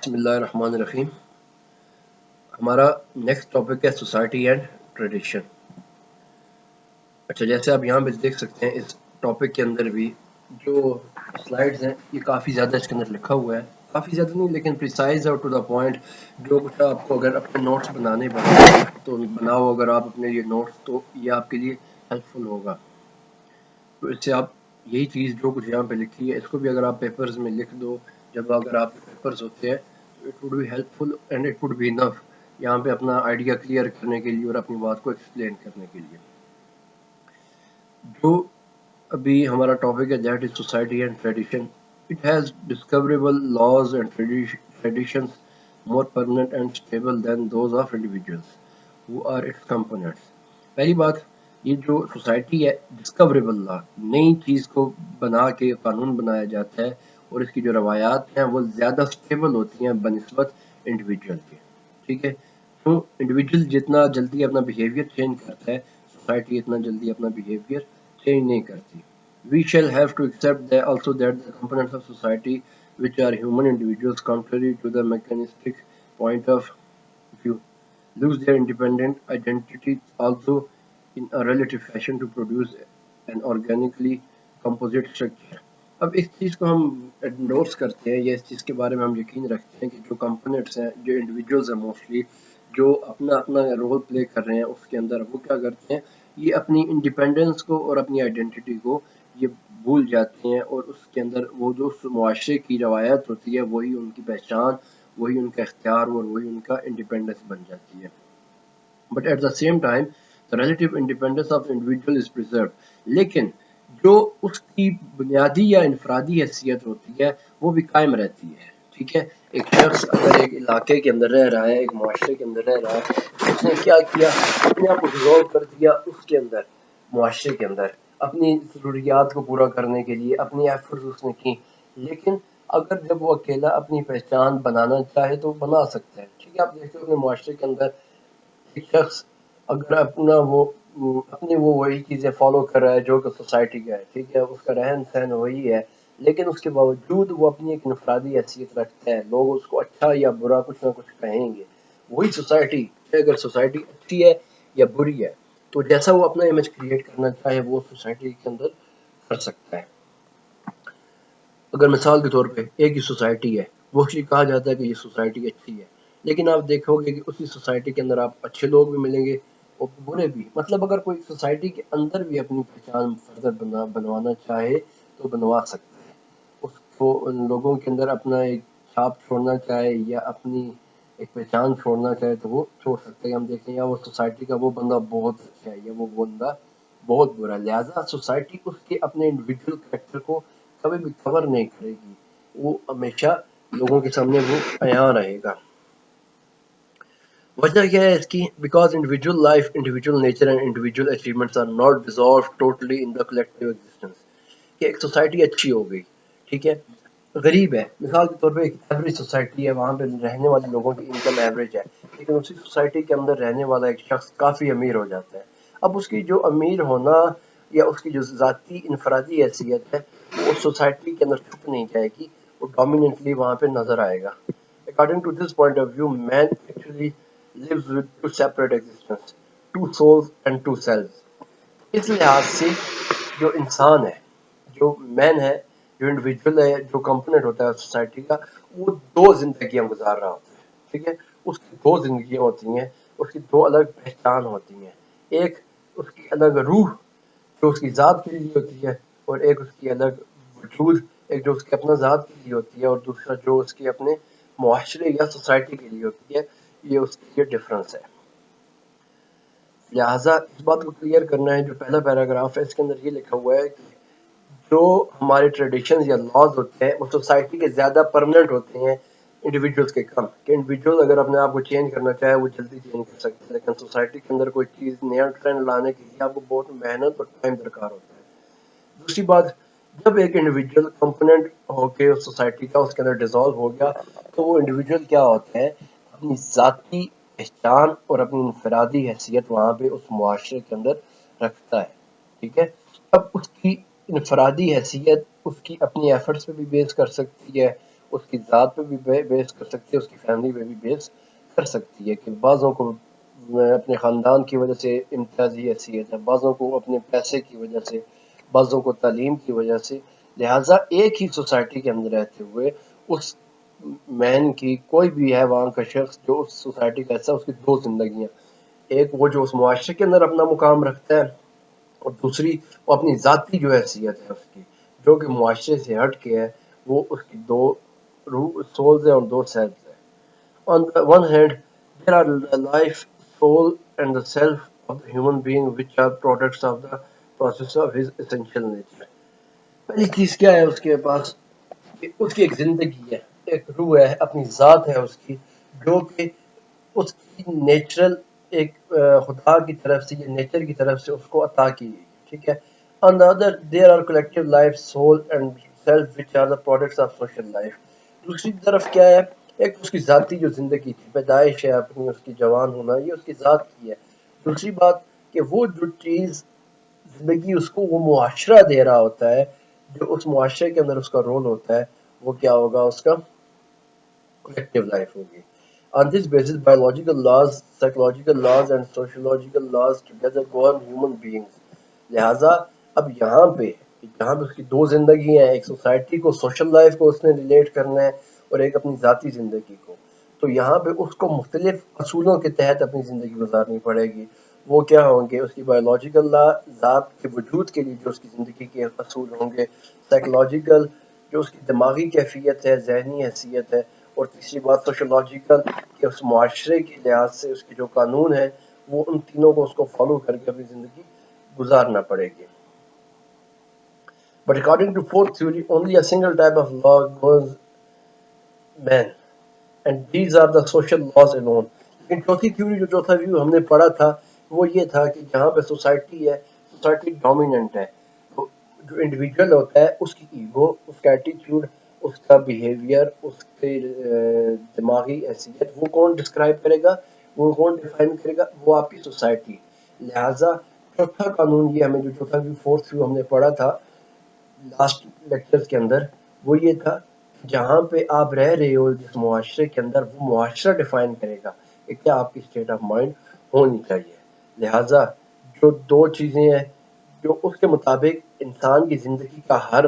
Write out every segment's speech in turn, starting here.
بسم اللہ الرحمن الرحیم. ہمارا نیکسٹ ٹاپک ہے سوسائٹی اینڈ ٹریڈیشن. اچھا، جیسے آپ یہاں پہ دیکھ سکتے ہیں اس ٹاپک کے اندر بھی جو سلائڈز ہیں یہ کافی زیادہ اس کے اندر لکھا ہوا ہے. کافی زیادہ نہیں لیکن پریسائز اور ٹو دا پوائنٹ. جو کچھ آپ کو اگر اپنے نوٹس بنانے پڑیں تو بناؤ اگر آپ اپنے یہ نوٹس، تو یہ آپ کے لیے ہیلپ فل ہوگا. تو اس سے آپ یہی چیز جو کچھ یہاں پہ لکھی ہے اس کو بھی اگر آپ پیپرز میں لکھ دو، جب اگر آپ کے پیپرز ہوتے ہیں تو it would be helpful and it would be enough یہاں پہ اپنا آئیڈیا کلیئر کرنے کے لیے اور اپنی بات کو ایکسپلین کرنے کے لیے. جو ابھی ہمارا ٹاپک ہے that is society and tradition. It has discoverable laws and traditions more permanent and stable than those of individuals who are its components. پہلی بات، یہ جو سوسائٹی ہے ڈسکوریبل لا، نئی چیز کو بنا کے قانون بنایا جاتا ہے اور اس کی جو روایات ہیں وہ زیادہ اسٹیبل ہوتی ہیں بنسبت انڈیویجول کے. ٹھیک ہے، تو انڈیویجول جتنا جلدی اپنا بیہیویئر چینج کرتا ہے سوسائٹی اتنا جلدی اپنا بیہیویئر چینج نہیں کرتی. We shall have to accept that also that the components of society which are human individuals contrary to the mechanistic point of view lose their independent identity also in a relative fashion to produce an organically composite structure. اب اس چیز کو ہم indoors کرتے ہیں یا اس چیز کے بارے میں ہم یقین رکھتے ہیں کہ جو کمپوننٹس ہیں، جو انڈیویجولز ہیں موسٹلی جو اپنا اپنا رول پلے کر رہے ہیں اس کے اندر، وہ کیا کرتے ہیں، یہ اپنی انڈیپینڈنس کو اور اپنی آئیڈینٹی کو یہ بھول جاتے ہیں اور اس کے اندر وہ جو اس معاشرے کی روایت ہوتی ہے وہی ان کی پہچان، وہی ان کا اختیار اور وہی ان کا انڈیپینڈنس بن جاتی ہے. But at the same time the relative independence of individual is preserved. لیکن جو اس کی بنیادی یا انفرادی حیثیت ہوتی ہے وہ بھی قائم رہتی ہے. ٹھیک ہے، ایک شخص اگر ایک علاقے کے اندر رہ رہا ہے، ایک معاشرے کے اندر رہ رہا ہے، اس نے کیا کیا، اپنے آپ کو ڈیولپ کر دیا اس کے اندر، معاشرے کے اندر اپنی ضروریات کو پورا کرنے کے لیے اپنی ایفرٹس اس نے کی. لیکن اگر جب وہ اکیلا اپنی پہچان بنانا چاہے تو بنا سکتا ہے. ٹھیک ہے، آپ دیکھتے ہو اپنے معاشرے کے اندر ایک شخص اگر اپنی وہی چیزیں فالو کر رہا ہے جو کہ سوسائٹی کا ہے، ٹھیک ہے، اس کا رہن سہن وہی ہے، لیکن اس کے باوجود وہ اپنی ایک انفرادی حیثیت رکھتا ہے، لوگ اس کو اچھا یا برا کچھ نہ کچھ کہیں گے. وہی سوسائٹی، اگر سوسائٹی اچھی ہے یا بری ہے، تو جیسا وہ اپنا امیج کریٹ کرنا چاہے وہ سوسائٹی کے اندر کر سکتا ہے. اگر مثال کے طور پہ ایک ہی سوسائٹی ہے، وہ کہا جاتا ہے کہ یہ سوسائٹی اچھی ہے، لیکن آپ دیکھو گے کہ اسی سوسائٹی کے اندر آپ اچھے لوگ بھی ملیں گے اور برے بھی. مطلب اگر کوئی سوسائٹی کے اندر بھی اپنی پہچان فردر بنوانا چاہے تو بنوا سکتا ہے. اس کو ان لوگوں کے اندر اپنا ایک چھاپ چھوڑنا چاہے یا اپنی ایک پہچان چھوڑنا چاہے تو وہ چھوڑ سکتے ہیں. ہم دیکھیں یا وہ سوسائٹی کا وہ بندہ بہت اچھا ہے یا وہ بندہ بہت برا ہے، لہٰذا سوسائٹی اس کے اپنے انڈیویجول کریکٹر کو کبھی بھی کور نہیں کرے گی، وہ ہمیشہ لوگوں کے سامنے وہ عیاں رہے گا. وجہ کیا ہے اس کی؟ Because individual life, individual nature and individual achievements are not dissolved totally in the collective existence. کہ ایک سوسائٹی اچھی ہو گئی، ٹھیک ہے، غریب ہے، مثال کے طور پہ ایک ایوریج سوسائٹی ہے، وہاں پہ رہنے والے لوگوں کی انکم ایوریج ہے، لیکن اسی سوسائٹی کے اندر رہنے والا ایک شخص کافی امیر ہو جاتا ہے. اب اس کی جو امیر ہونا یا اس کی جو ذاتی انفرادی حیثیت ہے وہ اس سوسائٹی کے اندر چھپ نہیں جائے گی، وہ ڈومیننٹلی وہاں پہ نظر آئے گا. According to this point of view, man actually lives with two separate existences, two souls and two selves. اس لحاظ سے جو انسان ہے، جو مین ہے، جو انڈیویجول ہے، جو کمپوننٹ ہوتا ہے سوسائٹی کا، وہ دو زندگیاں گزار رہا ہوتا ہے. ٹھیک ہے، اس کی دو زندگیاں ہوتی ہیں، اس کی دو الگ پہچان ہوتی ہیں. ایک اس کی الگ روح جو اس کی ذات کے لیے ہوتی ہے، اور ایک اس کی الگ وجود، ایک جو اس کے اپنا ذات کے لیے ہوتی ہے اور دوسرا جو اس کے اپنے معاشرے یا سوسائٹی کے لیے ہوتی ہے. یہ اس کے لیے ڈفرنس ہے. لہٰذا اس بات کو کلیئر کرنا ہے، جو پہلا پیراگراف ہے اس کے اندر یہ لکھا ہوا ہے کہ جو ہمارے ٹریڈیشنز یا لاز ہوتے ہیں وہ سوسائٹی کے زیادہ پرمننٹ ہوتے ہیں انڈیویجولز کے کم. کہ انڈیویجول اگر اپنے آپ کو چینج کرنا چاہے وہ جلدی چینج کر سکتے ہیں، لیکن سوسائٹی کے اندر کوئی چیز نیا ٹرینڈ لانے کے لیے آپ کو بہت محنت اور ٹائم درکار ہوتا ہے. دوسری بات، جب ایک انڈیویجول کمپوننٹ ہو کے سوسائٹی کا اس کے اندر ڈیزالو ہو گیا تو وہ انڈیویجول کیا ہوتا ہے، اپنی ذاتی پہچان اور اپنی انفرادی حیثیت وہاں پہ اس معاشرے کے اندر رکھتا ہے. ٹھیک ہے، اب اس کی انفرادی حیثیت اس کی اپنی ایفرٹس پہ بھی بیس کر سکتی ہے، اس کی ذات پہ بھی بیس کر سکتی ہے، اس کی فیملی پہ بھی بیس کر سکتی ہے کہ بعضوں کو اپنے خاندان کی وجہ سے امتیازی حیثیت ہے، بعضوں کو اپنے پیسے کی وجہ سے، بعضوں کو تعلیم کی وجہ سے. لہٰذا ایک ہی سوسائٹی کے اندر رہتے ہوئے اس مین کی، کوئی بھی ہے وہاں کا شخص جو اس سوسائٹی کا حصہ، اس کی دو زندگیاں، ایک وہ جو اس معاشرے کے اندر اپنا مقام رکھتا ہے، اور دوسری وہ اپنی ذاتی جو حیثیت ہے اس کی، جو کہ معاشرے سے ہٹ کے ہے، وہ اس کی دو روح سولز ہیں اور دو سیلز ہیں. On the one hand, there are the life, soul, and the self of the human being, which are products of the process of his essential nature. پہلی چیز کیا ہے اس کے پاس کہ اس کی ایک زندگی ہے، ایک روح ہے، اپنی ذات ہے اس کی، جو کہ اس کی نیچرل ایک خدا کی طرف سے یا نیچر کی طرف سے اس کو عطا کی گئی. ٹھیک ہے. On the other, there are collective life, soul and self which are the products of social life. دوسری طرف کیا ہے، ایک اس کی ذاتی جو زندگی تھی، پیدائش ہے اپنی، اس کی جوان ہونا، یہ اس کی ذات کی ہے. دوسری بات کہ وہ جو چیز زندگی اس کو وہ معاشرہ دے رہا ہوتا ہے، جو اس معاشرے کے اندر اس کا رول ہوتا ہے، وہ کیا ہوگا، اس کا collective life ہوگی. On this basis, biological laws, psychological laws and sociological laws together govern human beings. لہٰذا اب یہاں پہ اس کی دو زندگی ہیں، ایک سوسائٹی کو، سوشل لائف کو اس نے ریلیٹ کرنا ہے، اور ایک اپنی ذاتی زندگی کو. تو یہاں پہ اس کو مختلف اصولوں کے تحت اپنی زندگی گزارنی پڑے گی. وہ کیا ہوں گے، اس کی بایولوجیکل لا، ذات کے وجود کے لیے جو اس کی زندگی کے اصول ہوں گے، سائیکولوجیکل جو اس کی دماغی کیفیت ہے، ذہنی حیثیت ہے، اور تیسری بات سوشولوجیکل کہ اس معاشرے کے لحاظ سے اس کے جو قانون ہیں، وہ ان تینوں کو اس کو فالو کر کے اپنی زندگی گزارنا پڑے گی. But according to fourth theory, only a single type of law governs man, and these are the social laws alone. لیکن چوتھی تھیوری، جو چوتھا ویو ہم نے پڑھا تھا، وہ یہ تھا کہ جہاں پہ سوسائٹی ہے، سوسائٹی ڈومیننٹ ہے، تو جو انڈیویجول ہوتا ہے اس کی ایگو، اس کا ایٹیٹیوڈ، اس کا بیہیویئر، اس کے دماغی حیثیت، وہ کون ڈسکرائب کرے گا، وہ کون ڈیفائن کرے گا، وہ آپ کی سوسائٹی. لہٰذا چوتھا قانون، یہ ہمیں جو چوتھا ویو، فورتھ ویو ہم نے پڑھا تھا لاسٹ لیکچرز کے اندر، وہ یہ تھا جہاں پہ آپ رہ رہے ہو جس معاشرے کے اندر، وہ معاشرہ ڈیفائن کرے گا کہ کیا آپ کی اسٹیٹ آف مائنڈ ہونی چاہیے. لہٰذا جو دو چیزیں ہیں، جو اس کے مطابق انسان کی زندگی کا ہر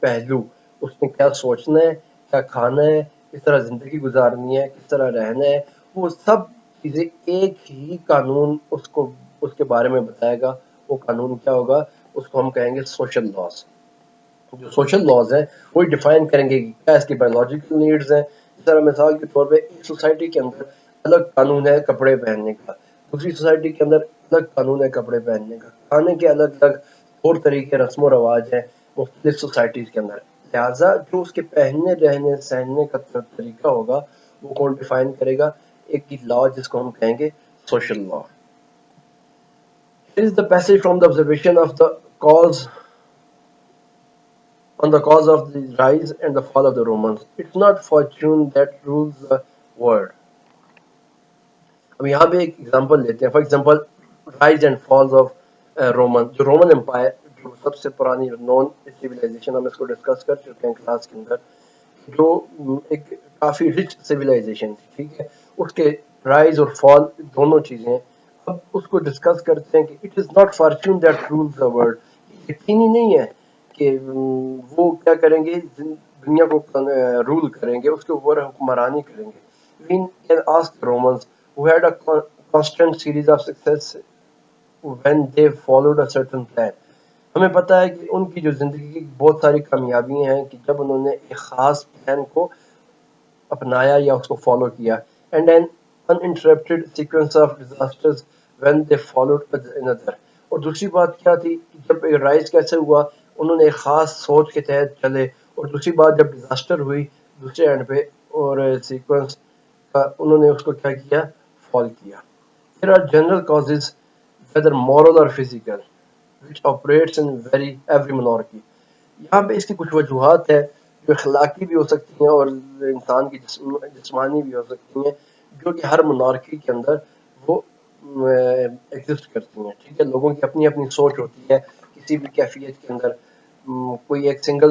پہلو، اس نے کیا سوچنا ہے، کیا کھانا ہے، کس طرح زندگی گزارنی ہے، کس طرح رہنا ہے، وہ سب چیزیں ایک ہی قانون اس کے بارے میں بتائے گا. وہ قانون کیا ہوگا، اس کو ہم کہیں گے سوشل لاس. جو سوشل لاز ہیں وہی ڈیفائن کریں گے کہ کیا اس کی بایولوجیکل نیڈز ہیں. جس طرح مثال کے طور پہ ایک سوسائٹی کے اندر الگ قانون ہے کپڑے پہننے کا، دوسری سوسائٹی کے اندر الگ قانون ہے کپڑے پہننے کا، کھانے کے الگ الگ طور طریقے، رسم و رواج ہیں مختلف سوسائٹیز کے اندر. لہٰذا جو اس کے پہننے، رہنے، سہنے کا طریقہ ہوگا، وہ کون ڈیفائن کرے گا، ایک کی لا جس کو ہم کہیں گے social law. Here is the passage from the observation of the cause on the cause of the rise and the fall of the Romans. It's not fortune that rules the world. اب یہاں پہ ایک example لیتے ہیں. For example rise and falls of Roman, جو Roman umpire, جو سب سے پرانی نون سویلائزیشن، ہم اس کو ڈسکس کر چکے ہیں کلاس کے اندر، جو ایک کافی رچ سویلائزیشن تھی. ٹھیک ہے، اس کے رائز اور فال دونوں چیزیں ہیں. اب اس کو ڈسکس کرتے ہیں کہ it is not fortune that rules the world. یقینی نہیں ہے کہ وہ کیا کریں گے، دنیا کو رول کریں گے، اس کے اوپر حکمرانی کریں گے. We can ask the Romans who had a constant series of success when they followed a certain plan. ہمیں پتہ ہے کہ ان کی جو زندگی کی بہت ساری کامیابیاں ہیں کہ جب انہوں نے ایک خاص پلان کو اپنایا یا اس کو فالو کیا. And an uninterrupted sequence of disasters when they followed another. اور دوسری بات کیا تھی کہ جب رائز کیسے ہوا، انہوں نے ایک خاص سوچ کے تحت چلے، اور دوسری بات جب ڈیزاسٹر ہوئی دوسرے اینڈ پہ، اور سیکوینس کا انہوں نے اس کو کیا کیا، فال کیا. There are general causes whether moral or physical which operates in every monarchy. یہاں پہ اس کی کچھ وجوہات ہیں جو اخلاقی بھی ہو سکتی ہیں اور انسان کی جسمانی بھی ہو سکتی ہیں، جو کہ ہر monarchy کے اندر وہ ایگزسٹ کرتی ہیں. ٹھیک ہے، لوگوں کی اپنی اپنی سوچ ہوتی ہے کسی بھی کیفیت کے اندر. کوئی ایک سنگل